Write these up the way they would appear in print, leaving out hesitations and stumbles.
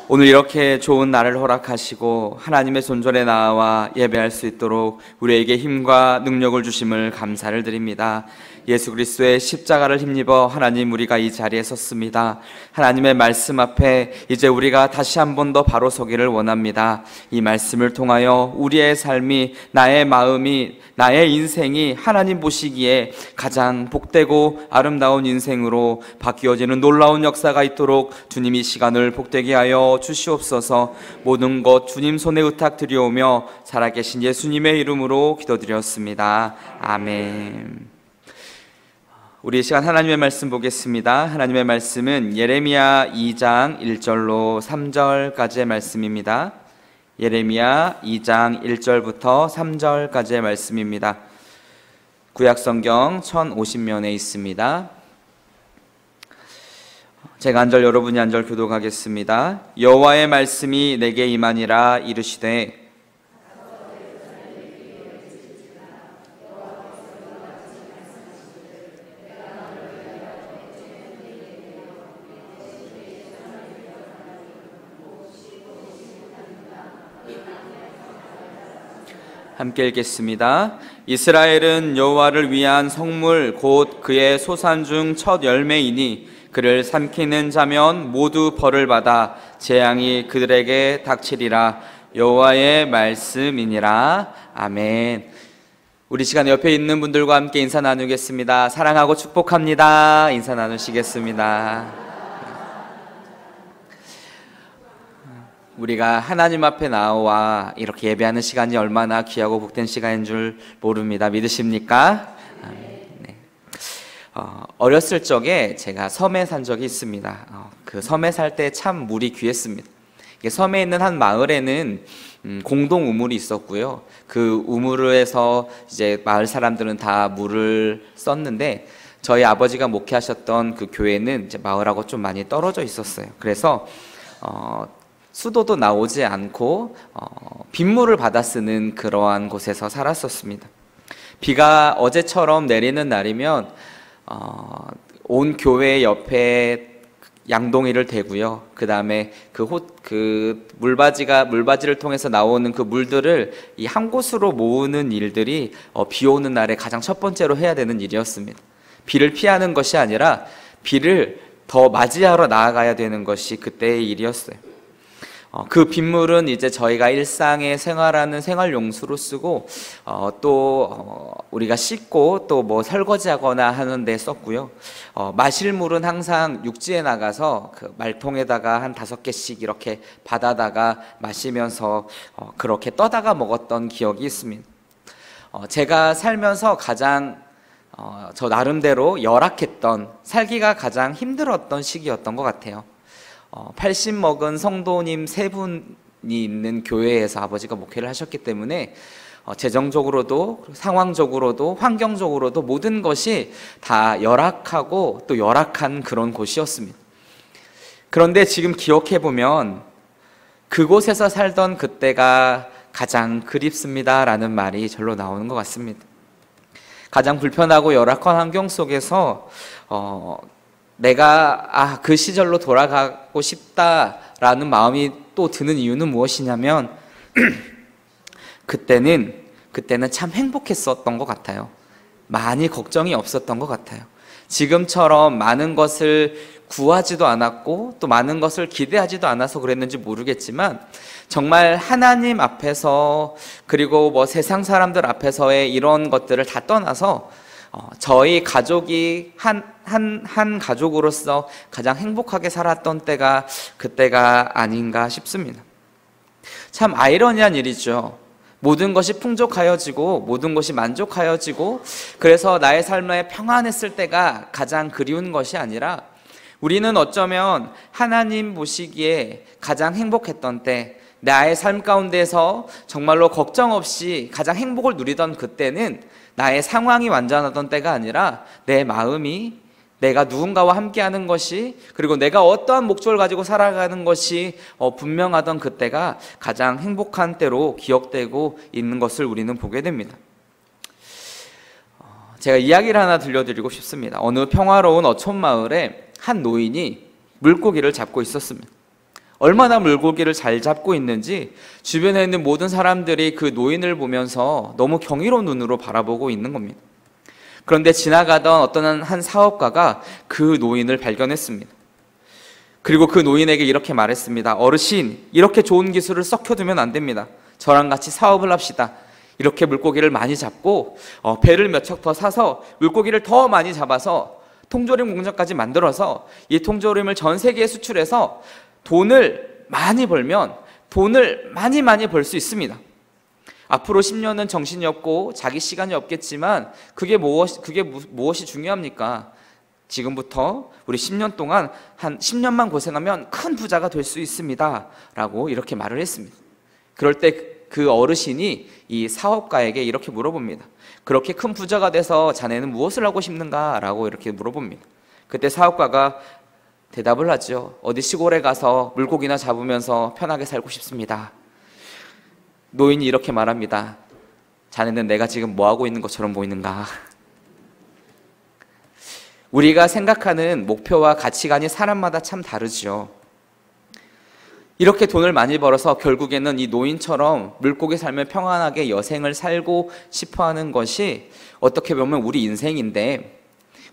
오늘 이렇게 좋은 날을 허락하시고 하나님의 손전에 나와 예배할 수 있도록 우리에게 힘과 능력을 주심을 감사를 드립니다. 예수 그리스도의 십자가를 힘입어 하나님 우리가 이 자리에 섰습니다. 하나님의 말씀 앞에 이제 우리가 다시 한 번 더 바로 서기를 원합니다. 이 말씀을 통하여 우리의 삶이, 나의 마음이, 나의 인생이 하나님 보시기에 가장 복되고 아름다운 인생으로 바뀌어지는 놀라운 역사가 있도록 주님 이 시간을 복되게 하여 주시옵소서. 모든 것 주님 손에 의탁드리오며 살아계신 예수님의 이름으로 기도드렸습니다. 아멘. 우리 이 시간 하나님의 말씀 보겠습니다. 하나님의 말씀은 예레미야 2장 1절로 3절까지의 말씀입니다. 예레미야 2장 1절부터 3절까지의 말씀입니다. 구약성경 1050면에 있습니다. 제가 한 절 여러분이 한 절 교독하겠습니다. 여호와의 말씀이 내게 임하니라 이르시되 함께 읽겠습니다. 이스라엘은 여호와를 위한 성물 곧 그의 소산 중 첫 열매이니 그를 삼키는 자면 모두 벌을 받아 재앙이 그들에게 닥치리라. 여호와의 말씀이니라. 아멘. 우리 시간 옆에 있는 분들과 함께 인사 나누겠습니다. 사랑하고 축복합니다. 인사 나누시겠습니다. 우리가 하나님 앞에 나와 이렇게 예배하는 시간이 얼마나 귀하고 복된 시간인 줄 모릅니다. 믿으십니까? 네. 어렸을 적에 제가 섬에 산 적이 있습니다. 그 섬에 살 때 참 물이 귀했습니다. 섬에 있는 한 마을에는 공동 우물이 있었고요. 그 우물에서 이제 마을 사람들은 다 물을 썼는데 저희 아버지가 목회하셨던 그 교회는 이제 마을하고 좀 많이 떨어져 있었어요. 그래서 수도도 나오지 않고 빗물을 받아 쓰는 그러한 곳에서 살았었습니다. 비가 어제처럼 내리는 날이면 온 교회 옆에 양동이를 대고요. 그 다음에 그 물바지를 통해서 나오는 그 물들을 이 한 곳으로 모으는 일들이 비 오는 날에 가장 첫 번째로 해야 되는 일이었습니다. 비를 피하는 것이 아니라 비를 더 맞이하러 나아가야 되는 것이 그때의 일이었어요. 그 빗물은 이제 저희가 일상에 생활하는 생활용수로 쓰고 또 우리가 씻고 또 뭐 설거지하거나 하는 데 썼고요. 마실 물은 항상 육지에 나가서 그 말통에다가 한 5개씩 이렇게 받아다가 마시면서 그렇게 떠다가 먹었던 기억이 있습니다. 제가 살면서 가장 저 나름대로 열악했던, 살기가 가장 힘들었던 시기였던 것 같아요. 80 먹은 성도님 3분이 있는 교회에서 아버지가 목회를 하셨기 때문에 재정적으로도 상황적으로도 환경적으로도 모든 것이 다 열악하고 또 열악한 그런 곳이었습니다. 그런데 지금 기억해보면 그곳에서 살던 그때가 가장 그립습니다 라는 말이 절로 나오는 것 같습니다. 가장 불편하고 열악한 환경 속에서 내가 그 시절로 돌아가고 싶다라는 마음이 또 드는 이유는 무엇이냐면 그때는 참 행복했었던 것 같아요. 많이 걱정이 없었던 것 같아요. 지금처럼 많은 것을 구하지도 않았고 또 많은 것을 기대하지도 않아서 그랬는지 모르겠지만 정말 하나님 앞에서 그리고 뭐 세상 사람들 앞에서의 이런 것들을 다 떠나서 저희 가족이 한 가족으로서 가장 행복하게 살았던 때가 그때가 아닌가 싶습니다. 참 아이러니한 일이죠. 모든 것이 풍족하여지고 모든 것이 만족하여지고 그래서 나의 삶에 평안했을 때가 가장 그리운 것이 아니라 우리는 어쩌면 하나님 보시기에 가장 행복했던 때, 나의 삶 가운데서 정말로 걱정 없이 가장 행복을 누리던 그때는 나의 상황이 완전하던 때가 아니라 내 마음이 내가 누군가와 함께하는 것이 그리고 내가 어떠한 목적을 가지고 살아가는 것이 분명하던 그때가 가장 행복한 때로 기억되고 있는 것을 우리는 보게 됩니다. 제가 이야기를 하나 들려드리고 싶습니다. 어느 평화로운 어촌 마을에 한 노인이 물고기를 잡고 있었습니다. 얼마나 물고기를 잘 잡고 있는지 주변에 있는 모든 사람들이 그 노인을 보면서 너무 경이로운 눈으로 바라보고 있는 겁니다. 그런데 지나가던 어떤 한 사업가가 그 노인을 발견했습니다. 그리고 그 노인에게 이렇게 말했습니다. 어르신, 이렇게 좋은 기술을 썩혀두면 안 됩니다. 저랑 같이 사업을 합시다. 이렇게 물고기를 많이 잡고 배를 몇 척 더 사서 물고기를 더 많이 잡아서 통조림 공장까지 만들어서 이 통조림을 전 세계에 수출해서 돈을 많이 벌면 돈을 많이 벌 수 있습니다. 앞으로 10년은 정신이 없고 자기 시간이 없겠지만 그게 무엇이 중요합니까? 지금부터 우리 10년 동안 한 10년만 고생하면 큰 부자가 될 수 있습니다 라고 이렇게 말을 했습니다. 그럴 때 그 어르신이 이 사업가에게 이렇게 물어봅니다. 그렇게 큰 부자가 돼서 자네는 무엇을 하고 싶는가? 라고 이렇게 물어봅니다. 그때 사업가가 대답을 하죠. 어디 시골에 가서 물고기나 잡으면서 편하게 살고 싶습니다. 노인이 이렇게 말합니다. 자네는 내가 지금 뭐하고 있는 것처럼 보이는가? 우리가 생각하는 목표와 가치관이 사람마다 참 다르죠. 이렇게 돈을 많이 벌어서 결국에는 이 노인처럼 물고기 삶을 평안하게 여생을 살고 싶어하는 것이 어떻게 보면 우리 인생인데,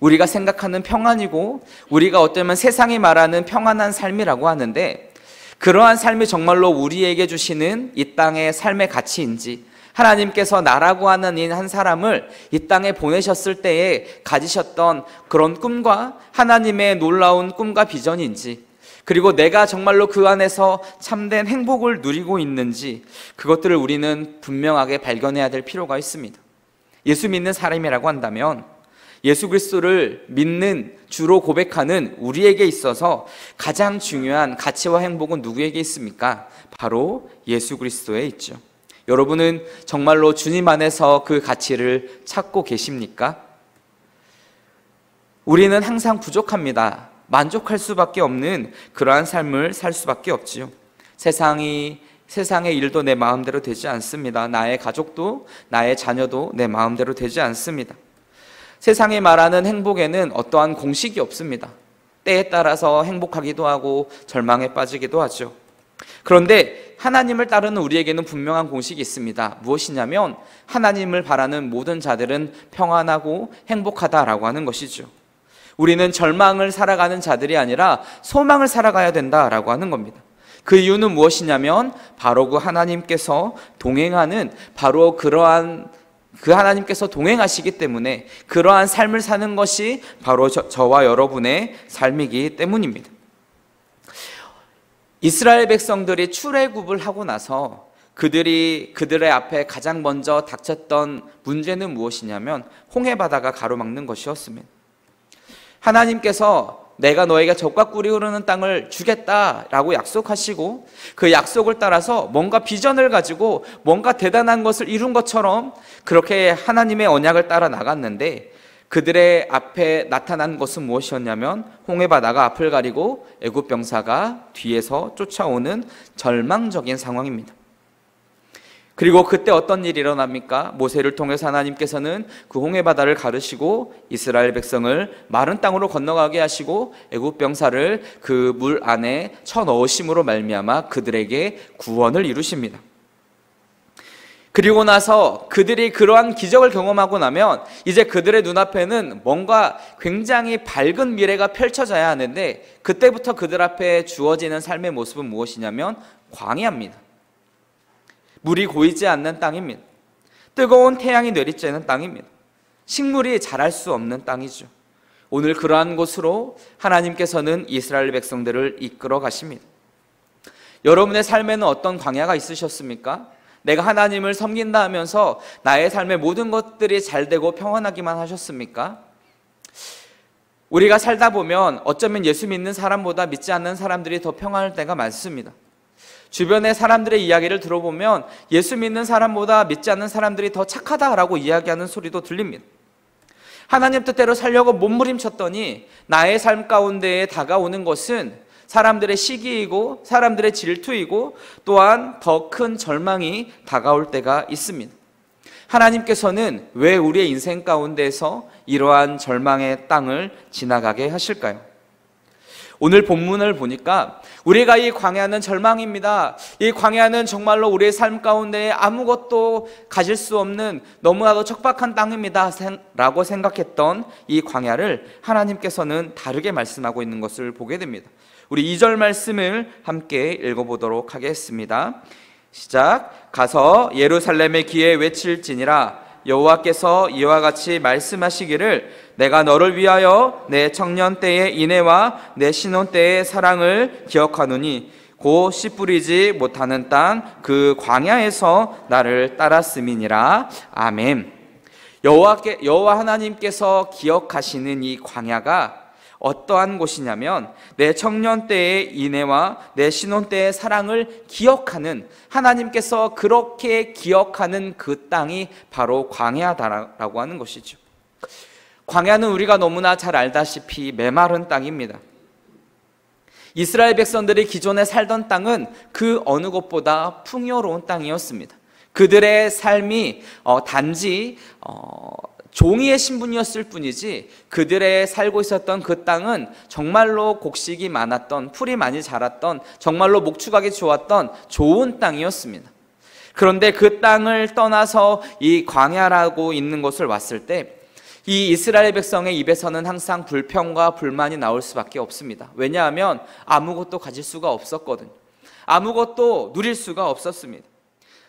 우리가 생각하는 평안이고 우리가 어쩌면 세상이 말하는 평안한 삶이라고 하는데, 그러한 삶이 정말로 우리에게 주시는 이 땅의 삶의 가치인지, 하나님께서 나라고 하는 이 한 사람을 이 땅에 보내셨을 때에 가지셨던 그런 꿈과 하나님의 놀라운 꿈과 비전인지, 그리고 내가 정말로 그 안에서 참된 행복을 누리고 있는지, 그것들을 우리는 분명하게 발견해야 될 필요가 있습니다. 예수 믿는 사람이라고 한다면 예수 그리스도를 믿는, 주로 고백하는 우리에게 있어서 가장 중요한 가치와 행복은 누구에게 있습니까? 바로 예수 그리스도에 있죠. 여러분은 정말로 주님 안에서 그 가치를 찾고 계십니까? 우리는 항상 부족합니다. 만족할 수밖에 없는 그러한 삶을 살 수밖에 없지요. 세상의 일도 내 마음대로 되지 않습니다. 나의 가족도, 나의 자녀도 내 마음대로 되지 않습니다. 세상이 말하는 행복에는 어떠한 공식이 없습니다. 때에 따라서 행복하기도 하고 절망에 빠지기도 하죠. 그런데 하나님을 따르는 우리에게는 분명한 공식이 있습니다. 무엇이냐면 하나님을 바라는 모든 자들은 평안하고 행복하다라고 하는 것이죠. 우리는 절망을 살아가는 자들이 아니라 소망을 살아가야 된다라고 하는 겁니다. 그 이유는 무엇이냐면 바로 그 하나님께서 동행하는, 바로 그러한 그 하나님께서 동행하시기 때문에 그러한 삶을 사는 것이 바로 저와 여러분의 삶이기 때문입니다. 이스라엘 백성들이 출애굽을 하고 나서 그들의 앞에 가장 먼저 닥쳤던 문제는 무엇이냐면 홍해바다가 가로막는 것이었습니다. 하나님께서 내가 너에게 젖과 꿀이 흐르는 땅을 주겠다라고 약속하시고 그 약속을 따라서 뭔가 비전을 가지고 뭔가 대단한 것을 이룬 것처럼 그렇게 하나님의 언약을 따라 나갔는데, 그들의 앞에 나타난 것은 무엇이었냐면 홍해바다가 앞을 가리고 애굽 병사가 뒤에서 쫓아오는 절망적인 상황입니다. 그리고 그때 어떤 일이 일어납니까? 모세를 통해서 하나님께서는 그 홍해바다를 가르시고 이스라엘 백성을 마른 땅으로 건너가게 하시고 애굽 병사를 그 물 안에 쳐넣으심으로 말미암아 그들에게 구원을 이루십니다. 그리고 나서 그들이 그러한 기적을 경험하고 나면 이제 그들의 눈앞에는 뭔가 굉장히 밝은 미래가 펼쳐져야 하는데, 그때부터 그들 앞에 주어지는 삶의 모습은 무엇이냐면 광야입니다. 물이 고이지 않는 땅입니다. 뜨거운 태양이 내리쬐는 땅입니다. 식물이 자랄 수 없는 땅이죠. 오늘 그러한 곳으로 하나님께서는 이스라엘 백성들을 이끌어 가십니다. 여러분의 삶에는 어떤 광야가 있으셨습니까? 내가 하나님을 섬긴다 하면서 나의 삶의 모든 것들이 잘 되고 평안하기만 하셨습니까? 우리가 살다 보면 어쩌면 예수 믿는 사람보다 믿지 않는 사람들이 더 평안할 때가 많습니다. 주변의 사람들의 이야기를 들어보면 예수 믿는 사람보다 믿지 않는 사람들이 더 착하다라고 이야기하는 소리도 들립니다. 하나님 뜻대로 살려고 몸부림쳤더니 나의 삶 가운데에 다가오는 것은 사람들의 시기이고 사람들의 질투이고 또한 더 큰 절망이 다가올 때가 있습니다. 하나님께서는 왜 우리의 인생 가운데서 이러한 절망의 땅을 지나가게 하실까요? 오늘 본문을 보니까 우리가 이 광야는 절망입니다. 이 광야는 정말로 우리의 삶 가운데 아무것도 가질 수 없는 너무나도 척박한 땅입니다 라고 생각했던 이 광야를 하나님께서는 다르게 말씀하고 있는 것을 보게 됩니다. 우리 2절 말씀을 함께 읽어보도록 하겠습니다. 시작. 가서 예루살렘의 귀에 외칠지니라. 여호와께서 이와 같이 말씀하시기를 내가 너를 위하여 내 청년 때의 인애와 내 신혼 때의 사랑을 기억하노니 곧 씨 뿌리지 못하는 땅 그 광야에서 나를 따랐음이니라. 아멘. 여호와 하나님께서 기억하시는 이 광야가 어떠한 곳이냐면 내 청년 때의 인애와 내 신혼 때의 사랑을 기억하는, 하나님께서 그렇게 기억하는 그 땅이 바로 광야다라고 하는 것이죠. 광야는 우리가 너무나 잘 알다시피 메마른 땅입니다. 이스라엘 백성들이 기존에 살던 땅은 그 어느 곳보다 풍요로운 땅이었습니다. 그들의 삶이 단지 종이의 신분이었을 뿐이지 그들의 살고 있었던 그 땅은 정말로 곡식이 많았던, 풀이 많이 자랐던, 정말로 목축하기 좋았던 좋은 땅이었습니다. 그런데 그 땅을 떠나서 이 광야라고 있는 곳을 왔을 때 이 이스라엘 백성의 입에서는 항상 불평과 불만이 나올 수밖에 없습니다. 왜냐하면 아무것도 가질 수가 없었거든요. 아무것도 누릴 수가 없었습니다.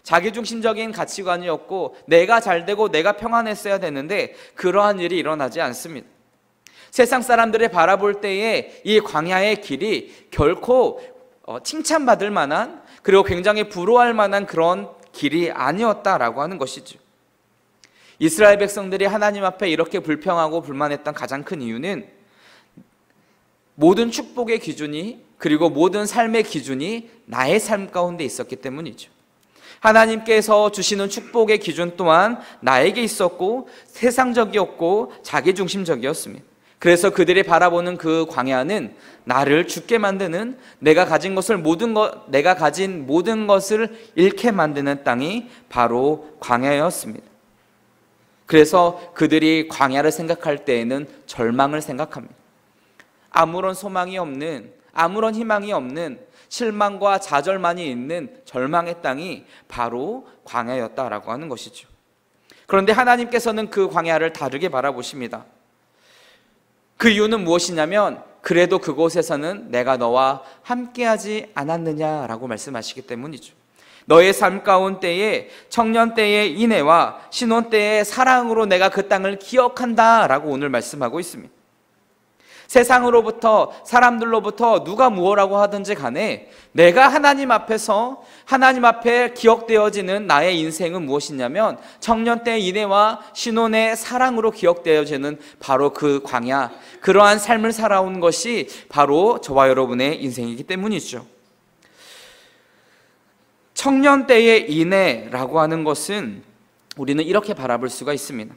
자기중심적인 가치관이었고 내가 잘되고 내가 평안했어야 되는데 그러한 일이 일어나지 않습니다. 세상 사람들이 바라볼 때에 이 광야의 길이 결코 칭찬받을 만한, 그리고 굉장히 부러워할 만한 그런 길이 아니었다라고 하는 것이죠. 이스라엘 백성들이 하나님 앞에 이렇게 불평하고 불만했던 가장 큰 이유는 모든 축복의 기준이, 그리고 모든 삶의 기준이 나의 삶 가운데 있었기 때문이죠. 하나님께서 주시는 축복의 기준 또한 나에게 있었고 세상적이었고 자기중심적이었습니다. 그래서 그들이 바라보는 그 광야는 나를 죽게 만드는, 내가 가진 모든 것을 잃게 만드는 땅이 바로 광야였습니다. 그래서 그들이 광야를 생각할 때에는 절망을 생각합니다. 아무런 소망이 없는, 아무런 희망이 없는, 실망과 좌절만이 있는 절망의 땅이 바로 광야였다라고 하는 것이죠. 그런데 하나님께서는 그 광야를 다르게 바라보십니다. 그 이유는 무엇이냐면 그래도 그곳에서는 내가 너와 함께하지 않았느냐라고 말씀하시기 때문이죠. 너의 삶 가운데에 청년 때의 인애와 신혼 때의 사랑으로 내가 그 땅을 기억한다라고 오늘 말씀하고 있습니다. 세상으로부터, 사람들로부터 누가 무엇라고 하든지 간에 내가 하나님 앞에서, 하나님 앞에 기억되어지는 나의 인생은 무엇이냐면 청년 때의 인애와 신혼의 사랑으로 기억되어지는 바로 그 광야, 그러한 삶을 살아온 것이 바로 저와 여러분의 인생이기 때문이죠. 청년 때의 인애라고 하는 것은 우리는 이렇게 바라볼 수가 있습니다.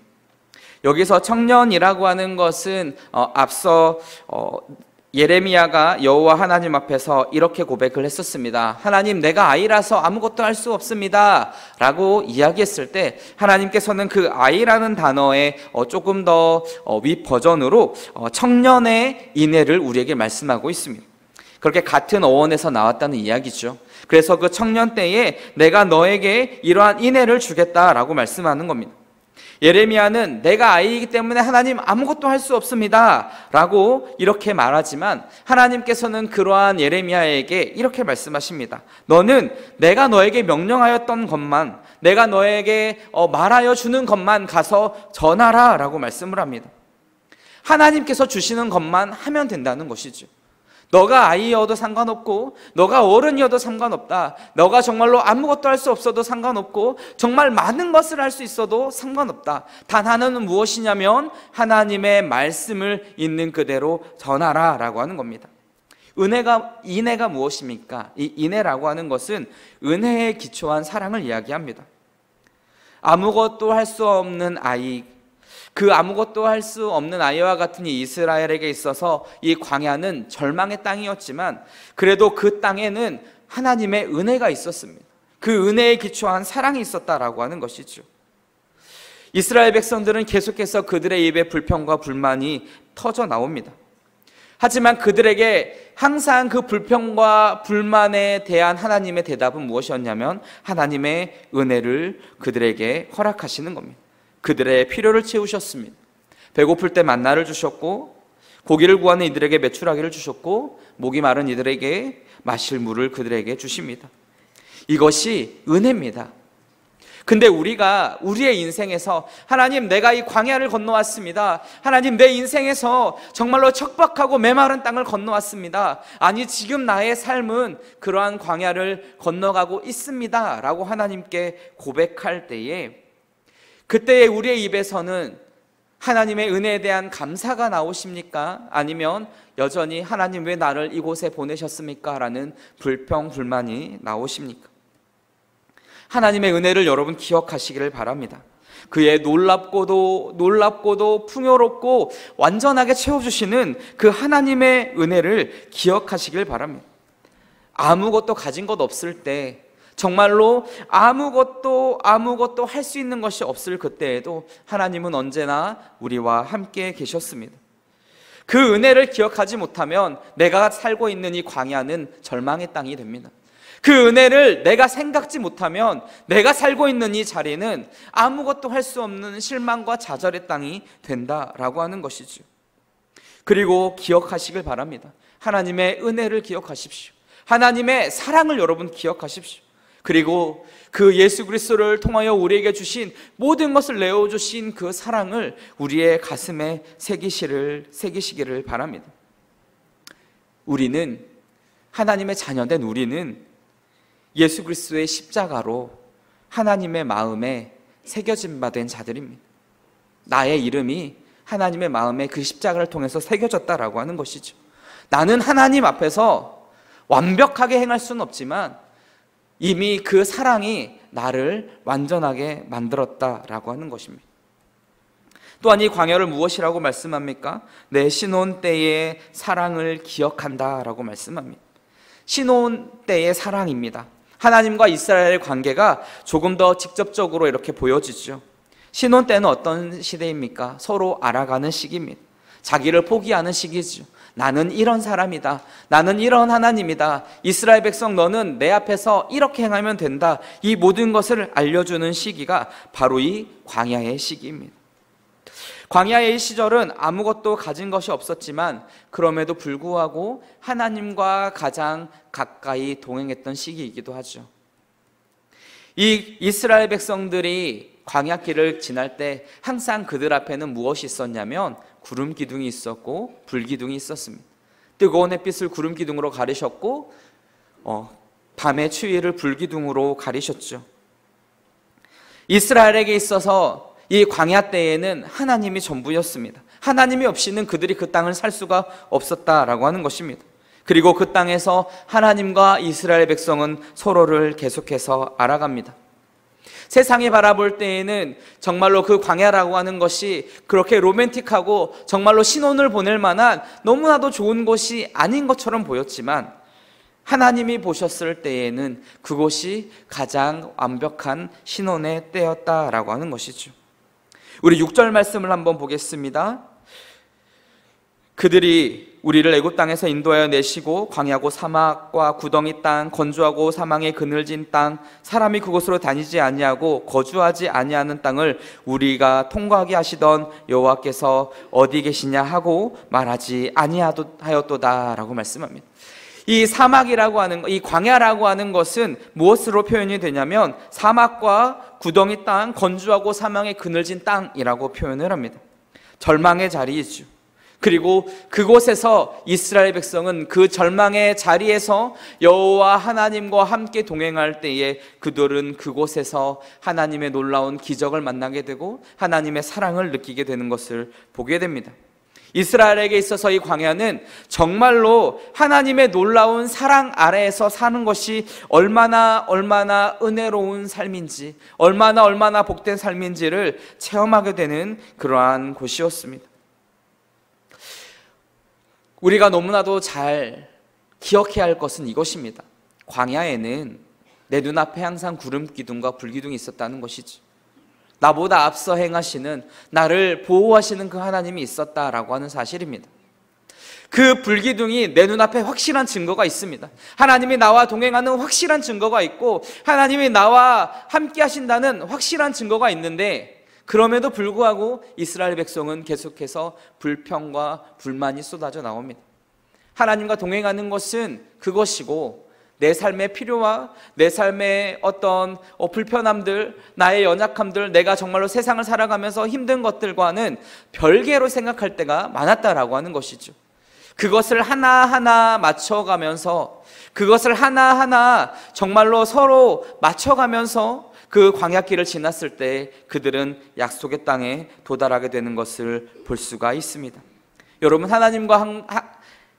여기서 청년이라고 하는 것은 앞서 예레미야가 여호와 하나님 앞에서 이렇게 고백을 했었습니다. 하나님, 내가 아이라서 아무것도 할 수 없습니다 라고 이야기했을 때 하나님께서는 그 아이라는 단어의 조금 더 윗버전으로 청년의 인애를 우리에게 말씀하고 있습니다. 그렇게 같은 어원에서 나왔다는 이야기죠. 그래서 그 청년 때에 내가 너에게 이러한 인애를 주겠다라고 말씀하는 겁니다. 예레미야는 내가 아이이기 때문에 하나님 아무것도 할 수 없습니다 라고 이렇게 말하지만 하나님께서는 그러한 예레미야에게 이렇게 말씀하십니다. 너는 내가 너에게 명령하였던 것만, 내가 너에게 말하여 주는 것만 가서 전하라 라고 말씀을 합니다. 하나님께서 주시는 것만 하면 된다는 것이죠. 너가 아이여도 상관없고 너가 어른이어도 상관없다. 너가 정말로 아무것도 할 수 없어도 상관없고 정말 많은 것을 할 수 있어도 상관없다. 단 하나는 무엇이냐면 하나님의 말씀을 있는 그대로 전하라 라고 하는 겁니다. 인애가 무엇입니까? 이 인애라고 하는 것은 은혜에 기초한 사랑을 이야기합니다. 아무것도 할 수 없는 아이, 그 아무것도 할 수 없는 아이와 같은 이 이스라엘에게 있어서 이 광야는 절망의 땅이었지만 그래도 그 땅에는 하나님의 은혜가 있었습니다. 그 은혜에 기초한 사랑이 있었다라고 하는 것이죠. 이스라엘 백성들은 계속해서 그들의 입에 불평과 불만이 터져 나옵니다. 하지만 그들에게 항상 그 불평과 불만에 대한 하나님의 대답은 무엇이었냐면 하나님의 은혜를 그들에게 허락하시는 겁니다. 그들의 필요를 채우셨습니다. 배고플 때 만나를 주셨고, 고기를 구하는 이들에게 메추라기를 주셨고, 목이 마른 이들에게 마실 물을 그들에게 주십니다. 이것이 은혜입니다. 근데 우리가 우리의 인생에서 하나님, 내가 이 광야를 건너왔습니다. 하나님, 내 인생에서 정말로 척박하고 메마른 땅을 건너왔습니다. 아니, 지금 나의 삶은 그러한 광야를 건너가고 있습니다 라고 하나님께 고백할 때에, 그때의 우리의 입에서는 하나님의 은혜에 대한 감사가 나오십니까? 아니면 여전히 하나님, 왜 나를 이곳에 보내셨습니까? 라는 불평, 불만이 나오십니까? 하나님의 은혜를 여러분 기억하시기를 바랍니다. 그의 놀랍고도 풍요롭고 완전하게 채워주시는 그 하나님의 은혜를 기억하시길 바랍니다. 아무것도 가진 것 없을 때, 정말로 아무것도 할 수 있는 것이 없을 그때에도 하나님은 언제나 우리와 함께 계셨습니다. 그 은혜를 기억하지 못하면 내가 살고 있는 이 광야는 절망의 땅이 됩니다. 그 은혜를 내가 생각지 못하면 내가 살고 있는 이 자리는 아무것도 할 수 없는 실망과 좌절의 땅이 된다라고 하는 것이죠. 그리고 기억하시길 바랍니다. 하나님의 은혜를 기억하십시오. 하나님의 사랑을 여러분 기억하십시오. 그리고 그 예수 그리스도를 통하여 우리에게 주신 모든 것을 내어주신 그 사랑을 우리의 가슴에 새기시기를 바랍니다. 우리는, 하나님의 자녀된 우리는 예수 그리스도의 십자가로 하나님의 마음에 새겨진 바 된 자들입니다. 나의 이름이 하나님의 마음에 그 십자가를 통해서 새겨졌다라고 하는 것이죠. 나는 하나님 앞에서 완벽하게 행할 수는 없지만 이미 그 사랑이 나를 완전하게 만들었다라고 하는 것입니다. 또한 이 광야를 무엇이라고 말씀합니까? 내 신혼 때의 사랑을 기억한다라고 말씀합니다. 신혼 때의 사랑입니다. 하나님과 이스라엘의 관계가 조금 더 직접적으로 이렇게 보여지죠. 신혼 때는 어떤 시대입니까? 서로 알아가는 시기입니다. 자기를 포기하는 시기죠. 나는 이런 사람이다. 나는 이런 하나님이다. 이스라엘 백성, 너는 내 앞에서 이렇게 행하면 된다. 이 모든 것을 알려주는 시기가 바로 이 광야의 시기입니다. 광야의 시절은 아무것도 가진 것이 없었지만 그럼에도 불구하고 하나님과 가장 가까이 동행했던 시기이기도 하죠. 이 이스라엘 백성들이 광야길을 지날 때 항상 그들 앞에는 무엇이 있었냐면 구름 기둥이 있었고 불 기둥이 있었습니다. 뜨거운 햇빛을 구름 기둥으로 가리셨고 밤의 추위를 불 기둥으로 가리셨죠. 이스라엘에게 있어서 이 광야 때에는 하나님이 전부였습니다. 하나님이 없이는 그들이 그 땅을 살 수가 없었다라고 하는 것입니다. 그리고 그 땅에서 하나님과 이스라엘 백성은 서로를 계속해서 알아갑니다. 세상이 바라볼 때에는 정말로 그 광야라고 하는 것이 그렇게 로맨틱하고 정말로 신혼을 보낼 만한 너무나도 좋은 곳이 아닌 것처럼 보였지만 하나님이 보셨을 때에는 그곳이 가장 완벽한 신혼의 때였다라고 하는 것이죠. 우리 6절 말씀을 한번 보겠습니다. 그들이 우리를 애굽 땅에서 인도하여 내시고 광야고 사막과 구덩이 땅, 건조하고 사망의 그늘진 땅, 사람이 그곳으로 다니지 아니하고 거주하지 아니하는 땅을 우리가 통과하게 하시던 여호와께서 어디 계시냐 하고 말하지 아니하였도다라고 말씀합니다. 이 사막이라고 하는 것, 이 광야라고 하는 것은 무엇으로 표현이 되냐면 사막과 구덩이 땅, 건조하고 사망의 그늘진 땅이라고 표현을 합니다. 절망의 자리이죠. 그리고 그곳에서 이스라엘 백성은 그 절망의 자리에서 여호와 하나님과 함께 동행할 때에 그들은 그곳에서 하나님의 놀라운 기적을 만나게 되고 하나님의 사랑을 느끼게 되는 것을 보게 됩니다. 이스라엘에게 있어서 이 광야는 정말로 하나님의 놀라운 사랑 아래에서 사는 것이 얼마나 은혜로운 삶인지, 얼마나 복된 삶인지를 체험하게 되는 그러한 곳이었습니다. 우리가 너무나도 잘 기억해야 할 것은 이것입니다. 광야에는 내 눈앞에 항상 구름 기둥과 불 기둥이 있었다는 것이지. 나보다 앞서 행하시는, 나를 보호하시는 그 하나님이 있었다라고 하는 사실입니다. 그 불기둥이 내 눈앞에 확실한 증거가 있습니다. 하나님이 나와 동행하는 확실한 증거가 있고 하나님이 나와 함께 하신다는 확실한 증거가 있는데, 그럼에도 불구하고 이스라엘 백성은 계속해서 불평과 불만이 쏟아져 나옵니다. 하나님과 동행하는 것은 그것이고, 내 삶의 필요와 내 삶의 어떤 불편함들, 나의 연약함들, 내가 정말로 세상을 살아가면서 힘든 것들과는 별개로 생각할 때가 많았다라고 하는 것이죠. 그것을 하나하나 맞춰가면서, 그것을 하나하나 정말로 서로 맞춰가면서 그 광야길을 지났을 때 그들은 약속의 땅에 도달하게 되는 것을 볼 수가 있습니다. 여러분,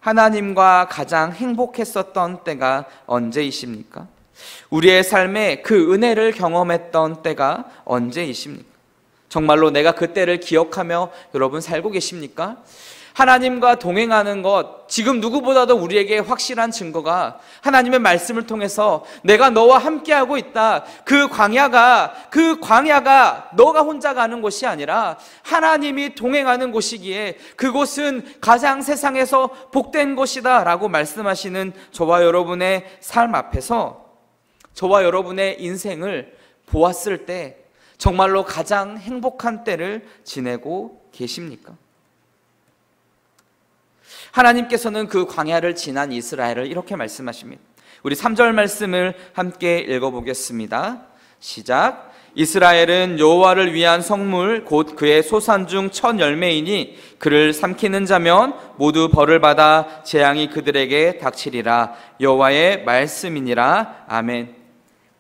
하나님과 가장 행복했었던 때가 언제이십니까? 우리의 삶에 그 은혜를 경험했던 때가 언제이십니까? 정말로 내가 그때를 기억하며 여러분 살고 계십니까? 하나님과 동행하는 것, 지금 누구보다도 우리에게 확실한 증거가 하나님의 말씀을 통해서 내가 너와 함께하고 있다. 그 광야가 너가 혼자 가는 곳이 아니라 하나님이 동행하는 곳이기에 그곳은 가장 세상에서 복된 곳이다 라고 말씀하시는 저와 여러분의 삶 앞에서, 저와 여러분의 인생을 보았을 때 정말로 가장 행복한 때를 지내고 계십니까? 하나님께서는 그 광야를 지난 이스라엘을 이렇게 말씀하십니다. 우리 3절 말씀을 함께 읽어보겠습니다. 시작. 이스라엘은 여호와를 위한 성물 곧 그의 소산 중 첫 열매이니 그를 삼키는 자면 모두 벌을 받아 재앙이 그들에게 닥치리라. 여호와의 말씀이니라. 아멘.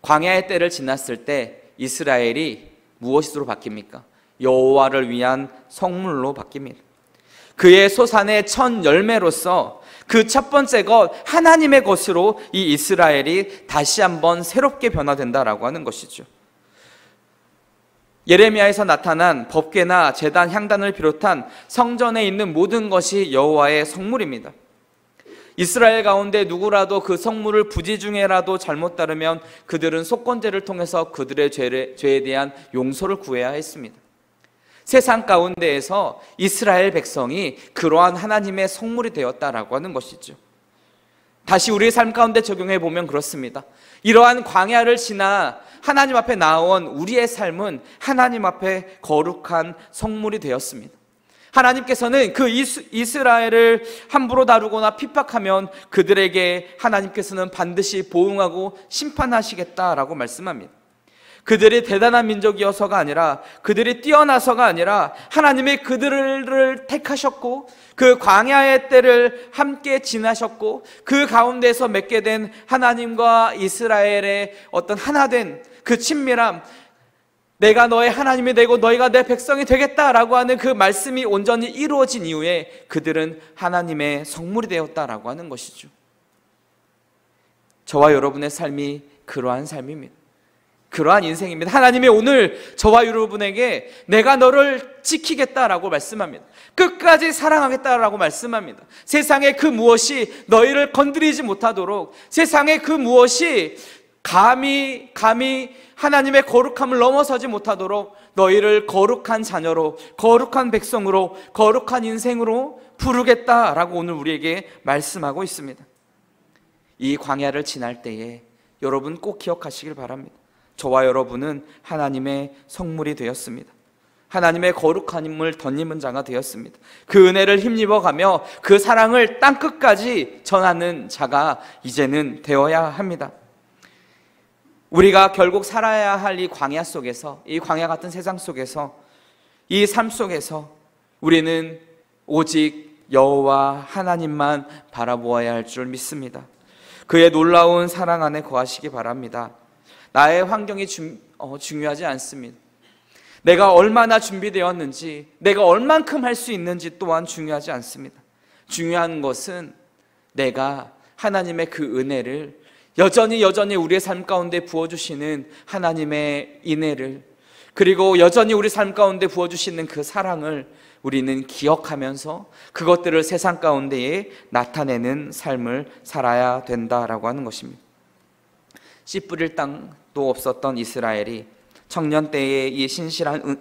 광야의 때를 지났을 때 이스라엘이 무엇으로 바뀝니까? 여호와를 위한 성물로 바뀝니다. 그의 소산의 첫 열매로서 그 첫 번째 것, 하나님의 것으로 이 이스라엘이 다시 한번 새롭게 변화된다라고 하는 것이죠. 예레미야에서 나타난 법궤나 제단, 향단을 비롯한 성전에 있는 모든 것이 여호와의 성물입니다. 이스라엘 가운데 누구라도 그 성물을 부지 중에라도 잘못 따르면 그들은 속건제를 통해서 그들의 죄에 대한 용서를 구해야 했습니다. 세상 가운데에서 이스라엘 백성이 그러한 하나님의 성물이 되었다라고 하는 것이죠. 다시 우리의 삶 가운데 적용해 보면 그렇습니다. 이러한 광야를 지나 하나님 앞에 나온 우리의 삶은 하나님 앞에 거룩한 성물이 되었습니다. 하나님께서는 그 이스라엘을 함부로 다루거나 핍박하면 그들에게 하나님께서는 반드시 보응하고 심판하시겠다라고 말씀합니다. 그들이 대단한 민족이어서가 아니라, 그들이 뛰어나서가 아니라 하나님이 그들을 택하셨고 그 광야의 때를 함께 지나셨고 그 가운데서 맺게 된 하나님과 이스라엘의 어떤 하나된 그 친밀함, 내가 너의 하나님이 되고 너희가 내 백성이 되겠다라고 하는 그 말씀이 온전히 이루어진 이후에 그들은 하나님의 성물이 되었다라고 하는 것이죠. 저와 여러분의 삶이 그러한 삶입니다. 그러한 인생입니다. 하나님이 오늘 저와 여러분에게 내가 너를 지키겠다라고 말씀합니다. 끝까지 사랑하겠다라고 말씀합니다. 세상의 그 무엇이 너희를 건드리지 못하도록, 세상의 그 무엇이 감히 하나님의 거룩함을 넘어서지 못하도록 너희를 거룩한 자녀로, 거룩한 백성으로, 거룩한 인생으로 부르겠다라고 오늘 우리에게 말씀하고 있습니다. 이 광야를 지날 때에 여러분 꼭 기억하시길 바랍니다. 저와 여러분은 하나님의 성물이 되었습니다. 하나님의 거룩함을 덧입은 자가 되었습니다. 그 은혜를 힘입어가며 그 사랑을 땅끝까지 전하는 자가 이제는 되어야 합니다. 우리가 결국 살아야 할 이 광야 속에서, 이 광야 같은 세상 속에서, 이 삶 속에서 우리는 오직 여호와 하나님만 바라보아야 할 줄 믿습니다. 그의 놀라운 사랑 안에 거하시기 바랍니다. 나의 환경이 중요하지 않습니다. 내가 얼마나 준비되었는지, 내가 얼만큼 할 수 있는지 또한 중요하지 않습니다. 중요한 것은 내가 하나님의 그 은혜를 여전히 우리의 삶 가운데 부어주시는 하나님의 인애를, 그리고 여전히 우리 삶 가운데 부어주시는 그 사랑을 우리는 기억하면서 그것들을 세상 가운데에 나타내는 삶을 살아야 된다라고 하는 것입니다. 씨 뿌릴 땅도 없었던 이스라엘이 청년 때의 이 신실한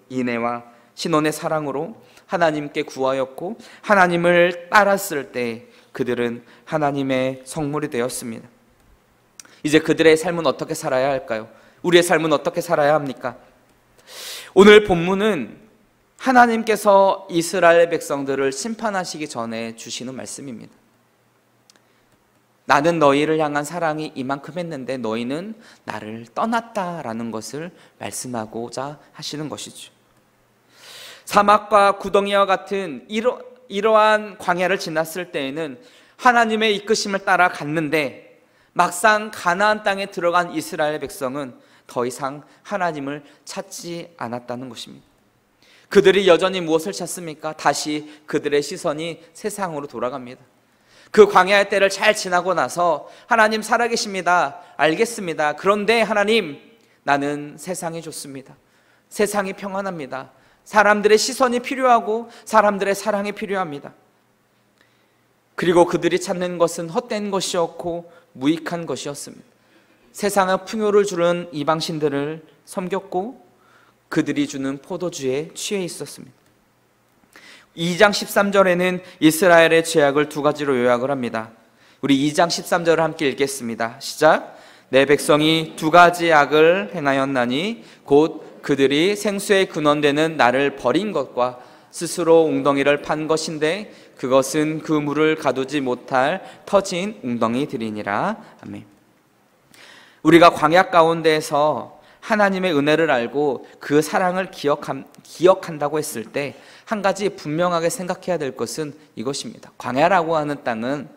인애와 신원의 사랑으로 하나님께 구하였고 하나님을 따랐을 때 그들은 하나님의 성물이 되었습니다. 이제 그들의 삶은 어떻게 살아야 할까요? 우리의 삶은 어떻게 살아야 합니까? 오늘 본문은 하나님께서 이스라엘 백성들을 심판하시기 전에 주시는 말씀입니다. 나는 너희를 향한 사랑이 이만큼 했는데 너희는 나를 떠났다라는 것을 말씀하고자 하시는 것이죠. 사막과 구덩이와 같은 이러한 광야를 지났을 때에는 하나님의 이끄심을 따라 갔는데 막상 가나안 땅에 들어간 이스라엘 백성은 더 이상 하나님을 찾지 않았다는 것입니다. 그들이 여전히 무엇을 찾습니까? 다시 그들의 시선이 세상으로 돌아갑니다. 그 광야의 때를 잘 지나고 나서 하나님 살아계십니다. 알겠습니다. 그런데 하나님, 나는 세상이 좋습니다. 세상이 평안합니다. 사람들의 시선이 필요하고 사람들의 사랑이 필요합니다. 그리고 그들이 찾는 것은 헛된 것이었고 무익한 것이었습니다. 세상의 풍요를 주는 이방신들을 섬겼고 그들이 주는 포도주에 취해 있었습니다. 2장 13절에는 이스라엘의 죄악을 두 가지로 요약을 합니다. 우리 2장 13절을 함께 읽겠습니다. 시작. 내 백성이 두 가지 악을 행하였나니 곧 그들이 생수의 근원되는 나를 버린 것과 스스로 웅덩이를 판 것인데 그것은 그 물을 가두지 못할 터진 웅덩이들이니라. 아멘. 우리가 광야 가운데에서 하나님의 은혜를 알고 그 사랑을 기억한다고 했을 때 한 가지 분명하게 생각해야 될 것은 이것입니다. 광야라고 하는 땅은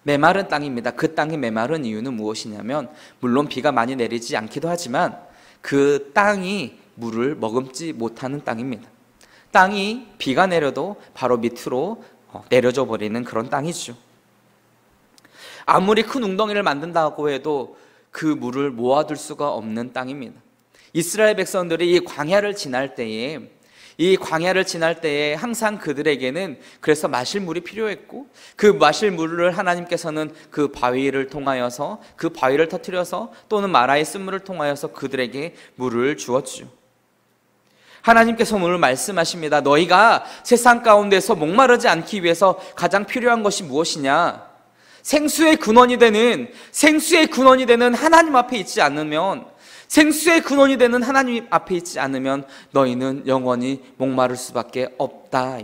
메마른 땅입니다. 그 땅이 메마른 이유는 무엇이냐면 물론 비가 많이 내리지 않기도 하지만 그 땅이 물을 머금지 못하는 땅입니다. 땅이 비가 내려도 바로 밑으로 내려져 버리는 그런 땅이죠. 아무리 큰 웅덩이를 만든다고 해도 그 물을 모아둘 수가 없는 땅입니다. 이스라엘 백성들이 이 광야를 지날 때에 항상 그들에게는 그래서 마실 물이 필요했고 그 마실 물을 하나님께서는 그 바위를 통하여서 그 바위를 터뜨려서 또는 마라의 쓴물을 통하여서 그들에게 물을 주었죠. 하나님께서 오늘 말씀하십니다. 너희가 세상 가운데서 목마르지 않기 위해서 가장 필요한 것이 무엇이냐? 생수의 근원이 되는 하나님 앞에 있지 않으면 생수의 근원이 되는 하나님 앞에 있지 않으면 너희는 영원히 목마를 수밖에 없다.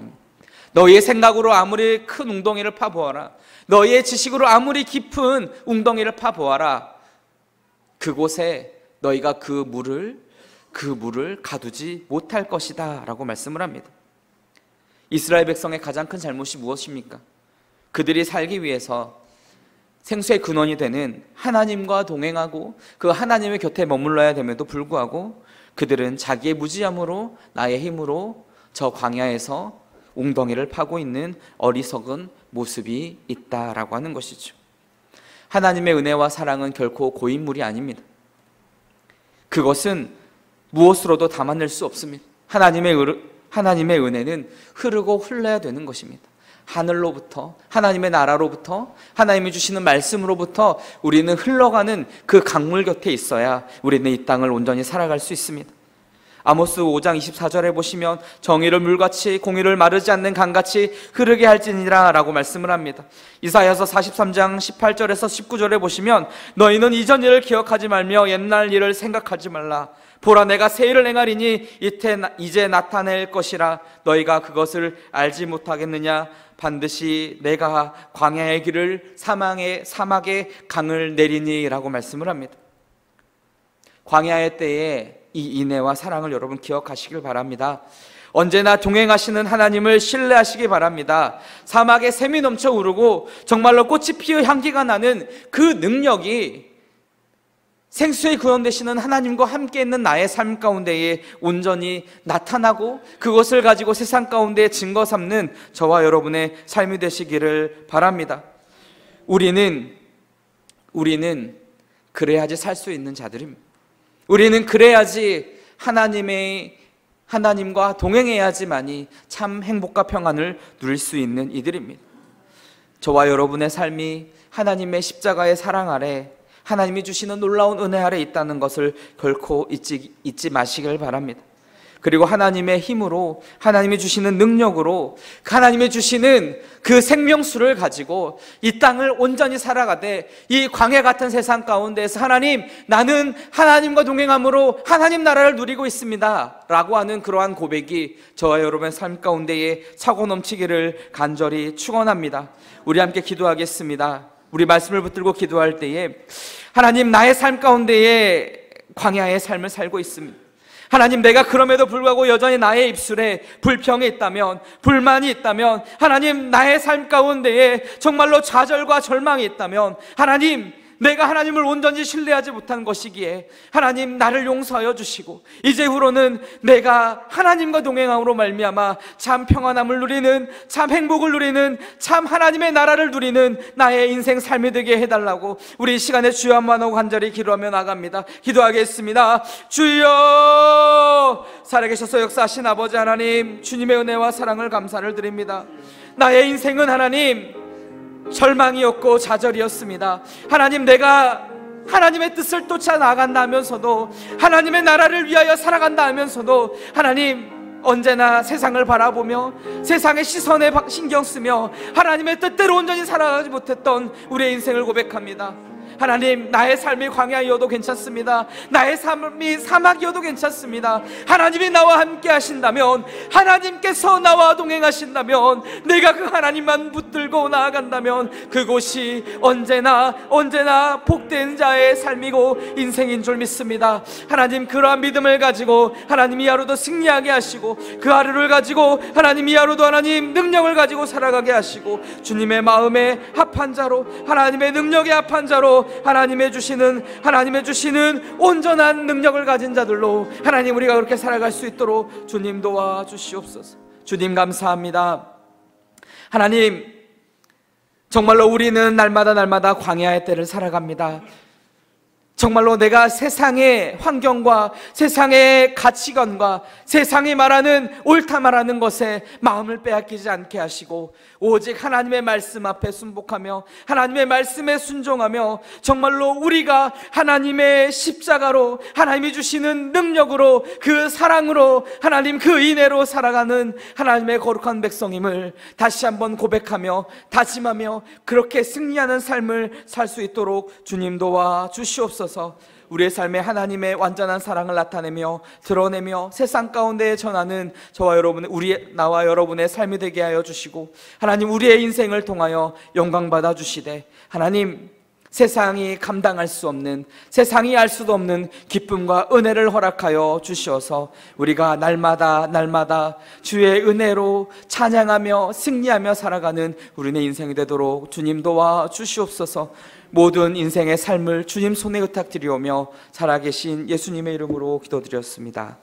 너희의 생각으로 아무리 큰 웅덩이를 파보아라. 너희의 지식으로 아무리 깊은 웅덩이를 파보아라. 그곳에 너희가 그 물을 가두지 못할 것이다 라고 말씀을 합니다. 이스라엘 백성의 가장 큰 잘못이 무엇입니까? 그들이 살기 위해서 생수의 근원이 되는 하나님과 동행하고 그 하나님의 곁에 머물러야 됨에도 불구하고 그들은 자기의 무지함으로 나의 힘으로 저 광야에서 웅덩이를 파고 있는 어리석은 모습이 있다라고 하는 것이죠. 하나님의 은혜와 사랑은 결코 고인물이 아닙니다. 그것은 무엇으로도 담아낼 수 없습니다. 하나님의 은혜는 흐르고 흘러야 되는 것입니다. 하늘로부터, 하나님의 나라로부터, 하나님이 주시는 말씀으로부터 우리는 흘러가는 그 강물 곁에 있어야 우리는 이 땅을 온전히 살아갈 수 있습니다. 아모스 5장 24절에 보시면 정의를 물같이 공의를 마르지 않는 강같이 흐르게 할지니라 라고 말씀을 합니다. 이사야서 43장 18절에서 19절에 보시면 너희는 이전 일을 기억하지 말며 옛날 일을 생각하지 말라. 보라, 내가 새 일을 행하리니 이제 나타낼 것이라. 너희가 그것을 알지 못하겠느냐? 반드시 내가 광야의 길을 사막의 강을 내리니 라고 말씀을 합니다. 광야의 때에 이 인애와 사랑을 여러분 기억하시길 바랍니다. 언제나 동행하시는 하나님을 신뢰하시기 바랍니다. 사막에 샘이 넘쳐 오르고 정말로 꽃이 피어 향기가 나는 그 능력이 생수의 근원 되시는 하나님과 함께 있는 나의 삶 가운데에 온전히 나타나고 그것을 가지고 세상 가운데 증거 삼는 저와 여러분의 삶이 되시기를 바랍니다. 우리는 그래야지 살 수 있는 자들입니다. 우리는 그래야지 하나님과 동행해야지만이 참 행복과 평안을 누릴 수 있는 이들입니다. 저와 여러분의 삶이 하나님의 십자가의 사랑 아래, 하나님이 주시는 놀라운 은혜 아래 있다는 것을 결코 잊지 마시길 바랍니다. 그리고 하나님의 힘으로, 하나님이 주시는 능력으로, 하나님이 주시는 그 생명수를 가지고 이 땅을 온전히 살아가되 이 광야 같은 세상 가운데에서 하나님, 나는 하나님과 동행함으로 하나님 나라를 누리고 있습니다 라고 하는 그러한 고백이 저와 여러분의 삶 가운데에 차고 넘치기를 간절히 축원합니다. 우리 함께 기도하겠습니다. 우리 말씀을 붙들고 기도할 때에 하나님, 나의 삶 가운데에 광야의 삶을 살고 있습니다. 하나님, 내가 그럼에도 불구하고 여전히 나의 입술에 불평이 있다면, 불만이 있다면, 하나님, 나의 삶 가운데에 정말로 좌절과 절망이 있다면, 하나님, 내가 하나님을 온전히 신뢰하지 못한 것이기에 하나님, 나를 용서하여 주시고 이제후로는 내가 하나님과 동행함으로 말미암아 참 평안함을 누리는, 참 행복을 누리는, 참 하나님의 나라를 누리는 나의 인생 삶이 되게 해달라고 우리 이 시간에 주여 한번 하고 간절히 기도하며 나갑니다. 기도하겠습니다. 주여, 살아계셔서 역사하신 아버지 하나님, 주님의 은혜와 사랑을 감사를 드립니다. 나의 인생은 하나님 절망이었고 좌절이었습니다. 하나님, 내가 하나님의 뜻을 쫓아 나간다 하면서도, 하나님의 나라를 위하여 살아간다 하면서도 하나님, 언제나 세상을 바라보며 세상의 시선에 신경 쓰며 하나님의 뜻대로 온전히 살아가지 못했던 우리의 인생을 고백합니다. 하나님, 나의 삶이 광야이어도 괜찮습니다. 나의 삶이 사막이어도 괜찮습니다. 하나님이 나와 함께 하신다면, 하나님께서 나와 동행하신다면, 내가 그 하나님만 붙들고 나아간다면 그곳이 언제나 복된 자의 삶이고 인생인 줄 믿습니다. 하나님, 그러한 믿음을 가지고 하나님 이 하루도 승리하게 하시고, 그 하루를 가지고 하나님 이 하루도 하나님 능력을 가지고 살아가게 하시고, 주님의 마음에 합한 자로, 하나님의 능력에 합한 자로, 하나님의 주시는 온전한 능력을 가진 자들로 하나님, 우리가 그렇게 살아갈 수 있도록 주님 도와주시옵소서. 주님 감사합니다. 하나님, 정말로 우리는 날마다 광야의 때를 살아갑니다. 정말로 내가 세상의 환경과 세상의 가치관과 세상이 말하는 옳다 말하는 것에 마음을 빼앗기지 않게 하시고, 오직 하나님의 말씀 앞에 순복하며 하나님의 말씀에 순종하며 정말로 우리가 하나님의 십자가로, 하나님이 주시는 능력으로, 그 사랑으로, 하나님 그 인애로 살아가는 하나님의 거룩한 백성임을 다시 한번 고백하며 다짐하며 그렇게 승리하는 삶을 살 수 있도록 주님 도와 주시옵소서. 우리의 삶에 하나님의 완전한 사랑을 나타내며 드러내며 세상 가운데 전하는 저와 여러분, 나와 여러분의 삶이 되게 하여 주시고, 하나님, 우리의 인생을 통하여 영광 받아 주시되, 하나님, 세상이 감당할 수 없는, 세상이 알 수도 없는 기쁨과 은혜를 허락하여 주시어서 우리가 날마다 주의 은혜로 찬양하며 승리하며 살아가는 우리의 인생이 되도록 주님 도와 주시옵소서. 모든 인생의 삶을 주님 손에 의탁드리오며 살아계신 예수님의 이름으로 기도드렸습니다.